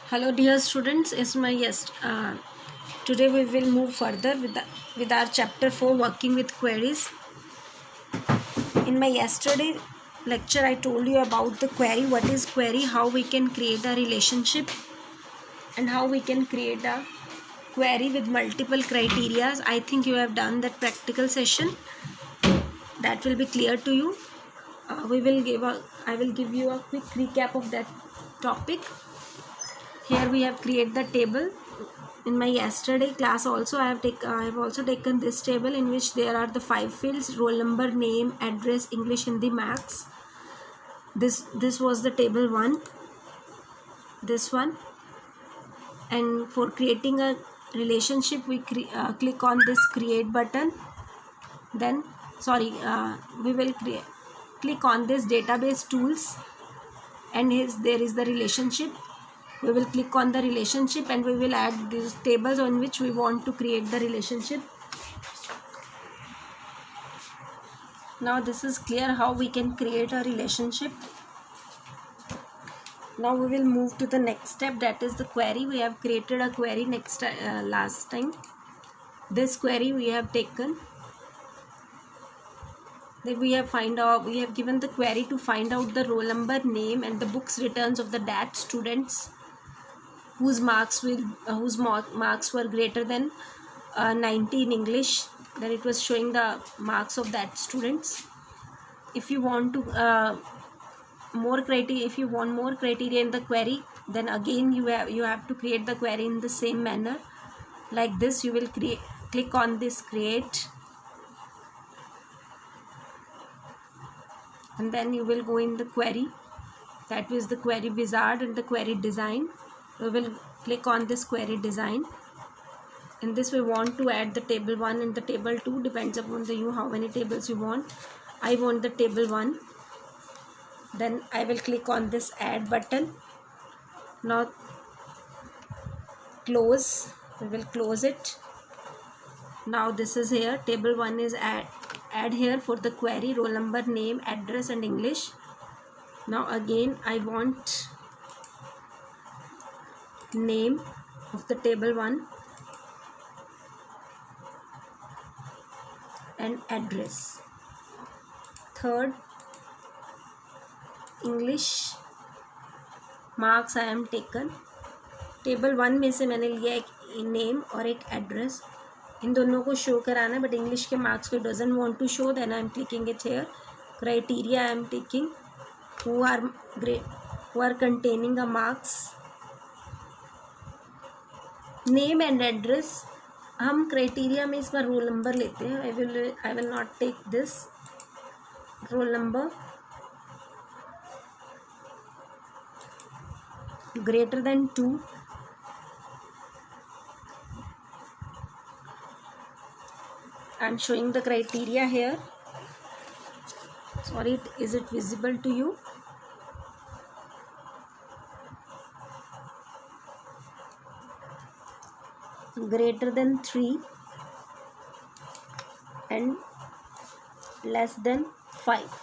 Hello, dear students. It's my today we will move further with our chapter 4, working with queries. In my yesterday lecture, I told you about the query. What is query? How we can create a relationship, and how we can create a query with multiple criteria. I think you have done that practical session. That will be clear to you. I will give you a quick recap of that topic. Here we have created the table. In my yesterday class also I have also taken this table in which there are the 5 fields: roll number, name, address, English, Hindi, maths. This was the table 1, this one. And for creating a relationship, we click on this create button. Then we will click on this database tools, and there is the relationship. We will click on the relationship and we will add these tables on which we want to create the relationship. Now this is clear how we can create a relationship. Now we will move to the next step, that is the query. We have created a query last time. This query we have taken. Then we have given the query to find out the roll number, name, and the books returns of the DAT students whose marks were greater than 90 in English. Then it was showing the marks of that students. If you want to more criteria in the query, then again you have to create the query in the same manner. Like this, you will click on this create, and then you will go in the query, that is the query wizard, and the query design. We will click on this query design. In this we want to add the table 1 and the table 2, depends upon you how many tables you want. I want the table 1. Then I will click on this add button. Now close, we will close it. Now this is here, table 1 is add here for the query, roll number, name, address, and English. Now again I want name of the table 1 and address. Third, English marks I am taken. Table 1 में से मैंने लिया एक name और एक address, इन दोनों को show कराना है, बट इंग्लिश के मार्क्स को doesn't want to show, then I am clicking it here. Criteria I am taking who are containing a marks. Name and address हम क्राइटेरिया में इस बार रोल नंबर लेते हैं. I will not take this roll number. greater than 2. I am showing the criteria here. Sorry, is it visible to you? Greater than 3 and less than 5.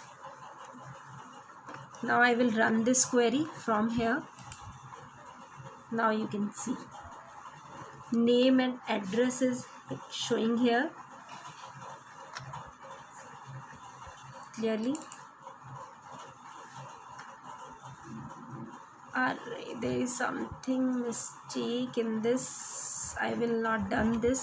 Now I will run this query from here. Now you can see name and address is showing here clearly. There is something mistake in this. I will not done this.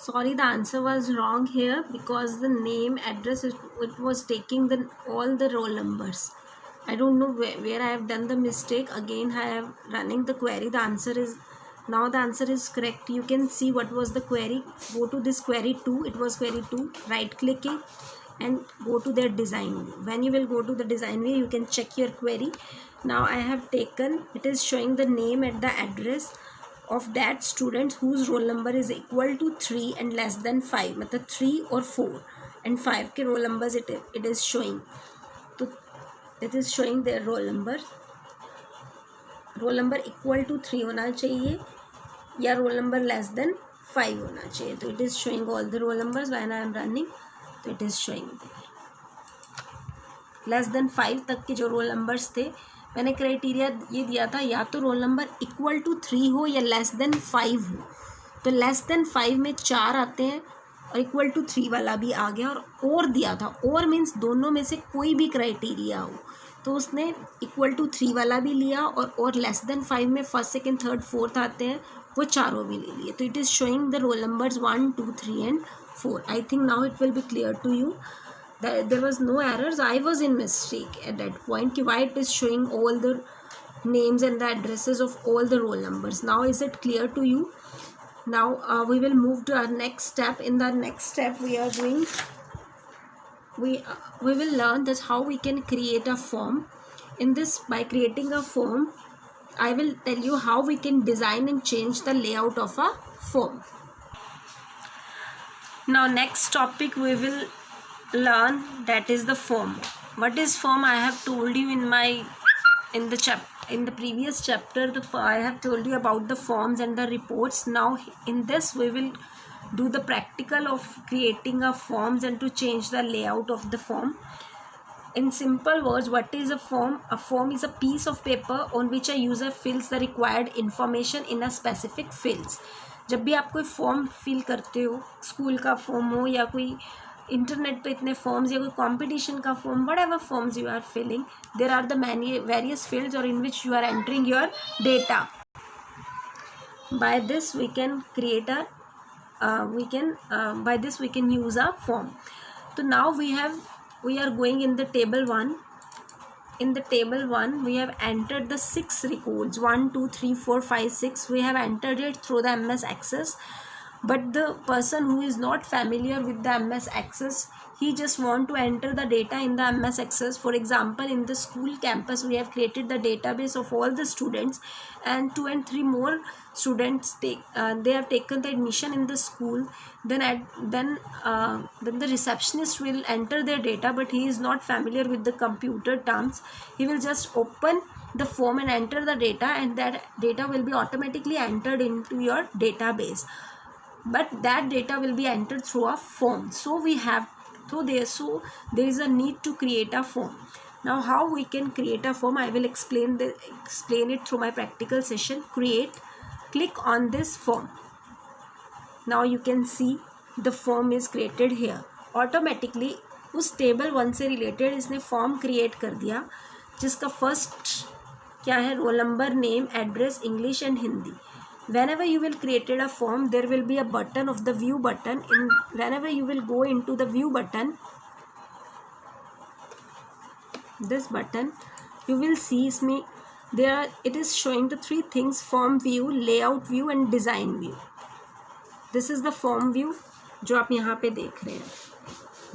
Sorry, the answer was wrong here because the name, address, it was taking all the roll numbers. I don't know where I have done the mistake. Again I am running the query. The answer is correct. You can see what was the query. Go to this query 2. It was query 2. Right clicking and go to their design view. When you will go to the design view, you can check your query. Now I have taken, it is showing the name and the address of that student whose roll number is equal to 3 and less than 5. मतलब 3 or 4 and 5 के roll numbers it is showing. तो it is showing their roll number. roll number equal to 3 होना चाहिए या roll number less than 5 होना चाहिए. तो it is showing all the roll numbers. when I am running, तो it is showing there less than 5 तक के जो roll numbers थे मैंने क्राइटेरिया ये दिया था या तो रोल नंबर इक्वल टू 3 हो या लेस देन 5 हो। तो लेस देन 5 में 4 आते हैं और इक्वल टू 3 वाला भी आ गया, और दिया था और मीन्स दोनों में से कोई भी क्राइटेरिया हो। तो उसने इक्वल टू 3 वाला भी लिया और लेस देन 5 में फर्स्ट सेकेंड थर्ड फोर्थ आते हैं, वो चारों भी ले लिए। तो it is showing the roll numbers 1, 2, 3 and 4. I think now it will be clear to you. There was no errors. I was in mistake at that point. Why it is showing all the names and the addresses of all the roll numbers. Now is it clear to you? Now we will move to our next step. In the next step we are doing, we will learn this how we can create a form. In this, by creating a form, I will tell you how we can design and change the layout of a form. Now next topic we will learn, that is the form. What is form? I have told you in the previous chapter. I have told you about the forms and the reports. Now in this we will do the practical of creating a forms and to change the layout of the form. In simple words, what is a form? A form is a piece of paper on which a user fills the required information in a specific fields. जब भी आप कोई form fill करते हो, school का form हो या कोई इंटरनेट पे इतने फॉर्म्स या कोई कंपटीशन का form, whatever forms you are filling, there are the many various fields और in which you are entering your data. By this we can create by this we can use a form. So now we are going in the table 1. In the table 1 we have entered the 6 records, 1, 2, 3, 4, 5, 6. We have entered it through the MS Access, but the person who is not familiar with the MS Access, he just want to enter the data in the MS Access. For example, in the school campus we have created the database of all the students, and 2 and 3 more students they have taken the admission in the school. Then the receptionist will enter their data, but he is not familiar with the computer terms. He will just open the form and enter the data, and that data will be automatically entered into your database, but that data will be entered through a form. So there is a need to create a form. Now how we can create a form, I will explain it through my practical session. Click on this form. Now you can see the form is created here. Automatically उस table 1 से related इसने form create कर दिया, जिसका first क्या है, roll number, name, address, English and Hindi. Whenever you will created a form, there will be a button of the view button. Whenever you will go into the view button, this button, you will see it is showing the 3 things: form view, layout view and design view. This is the form view जो आप यहाँ पे देख रहे हैं.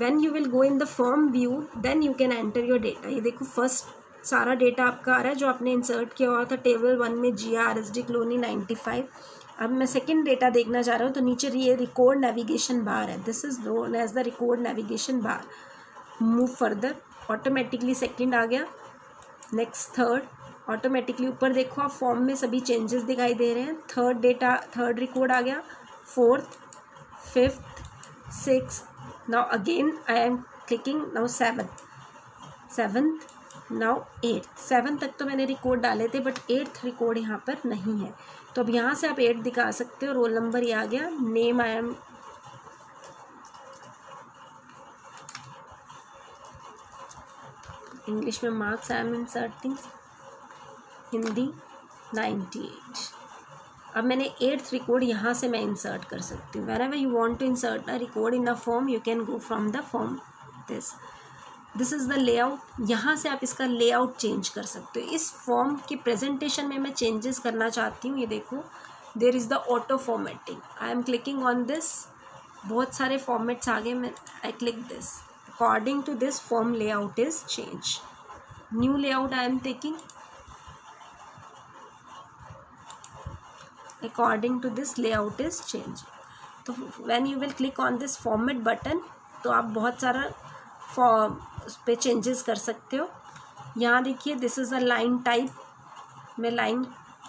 When you will go in the form view, then you can enter your data. ये देखो first सारा डेटा आपका आ रहा है जो आपने इंसर्ट किया हुआ था टेबल 1 में, GRSD कॉलोनी 95. अब मैं सेकंड डेटा देखना चाह रहा हूँ, तो नीचे ये रिकॉर्ड नेविगेशन बार है. This is known as the record navigation bar. Move further, automatically second आ गया, नेक्स्ट थर्ड, ऑटोमेटिकली ऊपर देखो आप फॉर्म में सभी चेंजेस दिखाई दे रहे हैं. थर्ड रिकॉर्ड आ गया, fourth, fifth, six. Now again I am clicking, now seventh, now 8. 7 तक तो मैंने रिकॉर्ड डाले थे, बट 8th रिकॉर्ड यहाँ पर नहीं है. तो अब यहाँ से आप 8 दिखा सकते हो. रोल नंबर ये आ गया, नेम आई एम इंग्लिश में, marks I am inserting, Hindi 98. अब मैंने 8th रिकॉर्ड यहाँ से मैं इंसर्ट कर सकती हूँ. Whenever you want to insert a record in a form, you can go from the form. This is the layout. यहाँ से आप इसका लेआउट चेंज कर सकते हो. इस फॉर्म के प्रेजेंटेशन में मैं चेंजेस करना चाहती हूँ. ये देखो, there is the auto formatting. I am clicking on this. बहुत सारे फॉर्मेट्स आ गए. I click this. According to this form layout is change. New layout I am taking. According to this layout is change. तो when you will click on this format button, तो आप बहुत सारा form पे changes कर सकते हो. यहाँ देखिए, this is a line type. मैं लाइन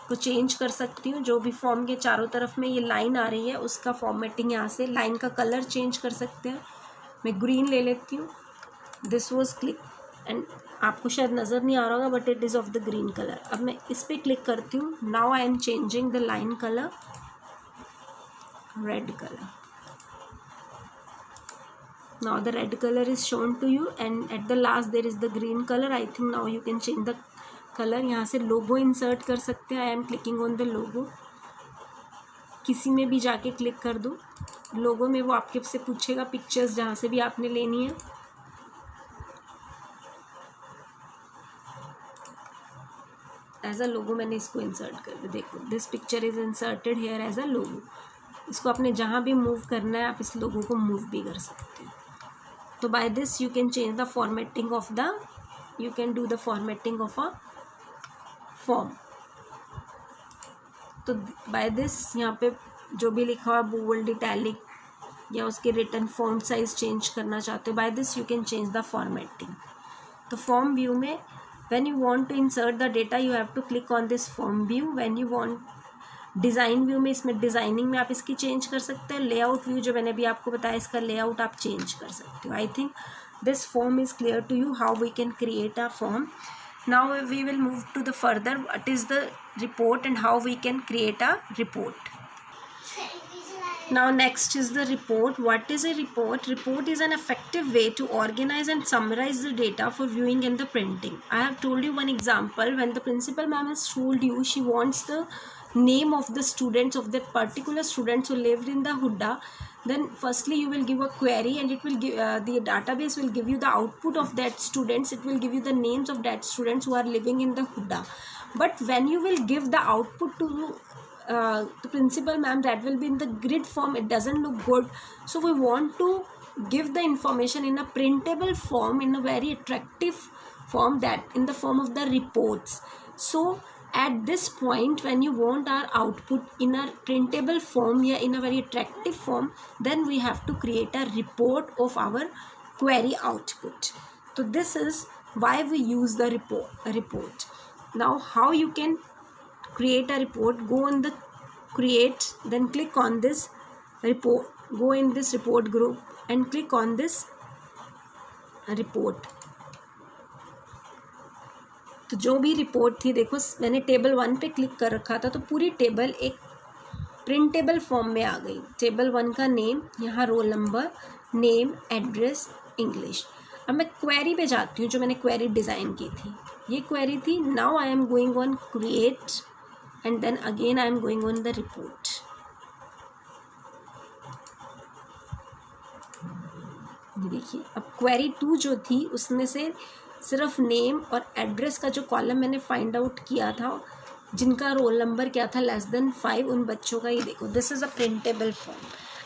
को चेंज कर सकती हूँ. जो भी फॉर्म के चारों तरफ में ये लाइन आ रही है, उसका फॉर्मेटिंग यहाँ से. लाइन का कलर चेंज कर सकते हैं. मैं ग्रीन ले लेती हूँ. दिस वाज क्लिक एंड आपको शायद नज़र नहीं आ रहा होगा but it is of the green colour. अब मैं इस पर क्लिक करती हूँ। Now I am changing the line colour red colour. Now the red color is shown to you and at the last there is the green color. I think now you can change the color. यहाँ से logo insert कर सकते हैं। I am clicking on the logo. किसी में भी जाके click कर दो। लोगो में वो आपके से पूछेगा पिक्चर्स जहाँ से भी आपने लेनी है। एज अ लोगो मैंने इसको इंसर्ट कर दिया। देखो this picture is inserted here as a logo. इसको आपने जहाँ भी मूव करना है आप इस लोगो को मूव भी कर सकते हैं। तो by this you can change the formatting of the you can do the formatting of a form. तो बाय दिस यहाँ पे जो भी लिखा हुआ बोल्ड इटैलिक या उसके रिटन फॉन्ट साइज चेंज करना चाहते हो, by this you can change the formatting. तो फॉर्म व्यू में when you want to insert the data you have to click on this form view. when you want design view में इसमें designing में आप इसकी चेंज कर सकते हैं। लेआउट व्यू जो मैंने अभी आपको बताया इसका लेआउट आप चेंज कर सकते हो। I think this form is clear to you how we can create a form. Now we will move to the further what is the report and how we can create a report. Now next is the report. What is a report? Report is an effective way to organize and summarize the data for viewing and the printing. I have told you one example. When the principal ma'am has told you she wants the name of the students of that particular students who lived in the Hudda, then firstly you will give a query and it will give the database will give you the output of that students. It will give you the names of that students who are living in the Hudda. But when you will give the output to the principal ma'am, that will be in the grid form. It doesn't look good, so we want to give the information in a printable form, in a very attractive form, that in the form of the reports. So at this point when you want our output in a printable form या in a very attractive form, then we have to create a report of our query output. So this is why we use the report. Now how you can create a report? Go on the create, then click on this report, go in this report group and click on this report. तो जो भी report थी देखो मैंने table 1 पे click कर रखा था तो पूरी टेबल एक प्रिंटेबल फॉर्म में आ गई। टेबल 1 का नेम, यहाँ roll number, name, address, English. अब मैं क्वेरी पे जाती हूँ जो मैंने क्वेरी डिज़ाइन की थी। ये क्वेरी थी। Now I am going on create and then again I am going on the report. देखिए अब क्वेरी 2 जो थी उसमें से सिर्फ नेम और एड्रेस का जो कॉलम मैंने फाइंड आउट किया था जिनका रोल नंबर क्या था <5, उन बच्चों का ये देखो this is a printable form.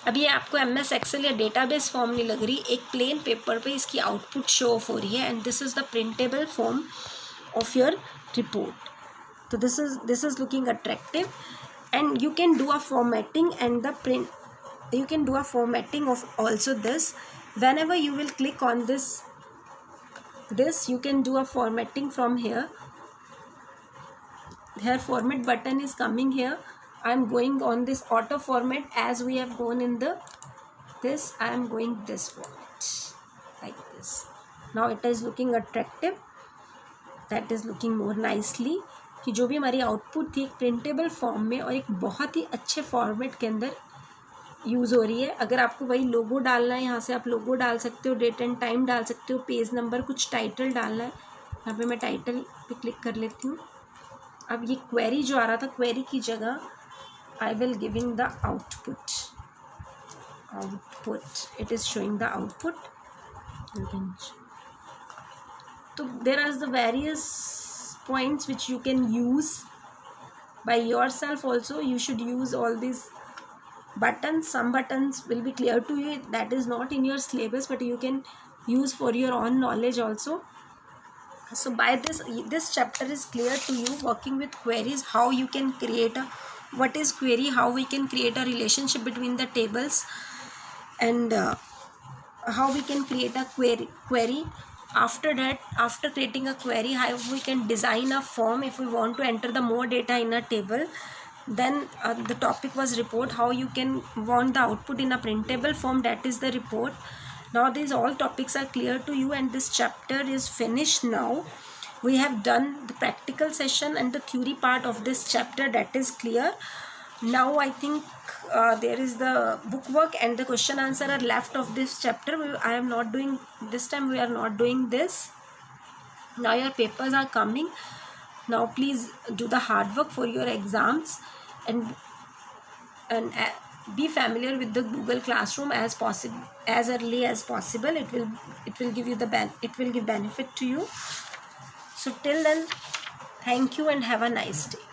अब ये आपको MS एक्सेल या डेटाबेस फॉर्म नहीं लग रही, एक प्लेन पेपर पे इसकी आउटपुट शो ऑफ हो रही है and this is the printable form of your report. So this is looking attractive and you can do a formatting and the print you can do a formatting of also this. Whenever you will click on this you can do a formatting from here. Here format button is coming here. I am going on this auto format as we have gone in the this. I am going this format like this. Now it is looking attractive. That is looking more nicely कि जो भी हमारी output थी एक printable form में और एक बहुत ही अच्छे फॉर्मेट के अंदर यूज़ हो रही है। अगर आपको वही लोगो डालना है यहाँ से आप लोगो डाल सकते हो, डेट एंड टाइम डाल सकते हो, पेज नंबर, कुछ टाइटल डालना है। यहाँ पे मैं टाइटल पे क्लिक कर लेती हूँ। अब ये क्वेरी जो आ रहा था क्वेरी की जगह I will giving the output it is showing the output. तो there are the various points which you can use by yourself also. You should use all these buttons. Some buttons will be clear to you, that is not in your syllabus, but you can use for your own knowledge also. So by this chapter is clear to you working with queries, how you can create a what is query, how we can create a relationship between the tables, and how we can create a query. After that, after creating a query, how we can design a form if we want to enter the more data in a table. Then the topic was report, how you can want the output in a printable form, that is the report. Now these all topics are clear to you and this chapter is finished now. We have done the practical session and the theory part of this chapter, that is clear. Now I think there is the book work and the question answer are left of this chapter. I am not doing this time, we are not doing this. Now your papers are coming. Now please do the hard work for your exams and be familiar with the Google Classroom as possible, as early as possible. It will give you it will give benefit to you. So till then, thank you and have a nice day.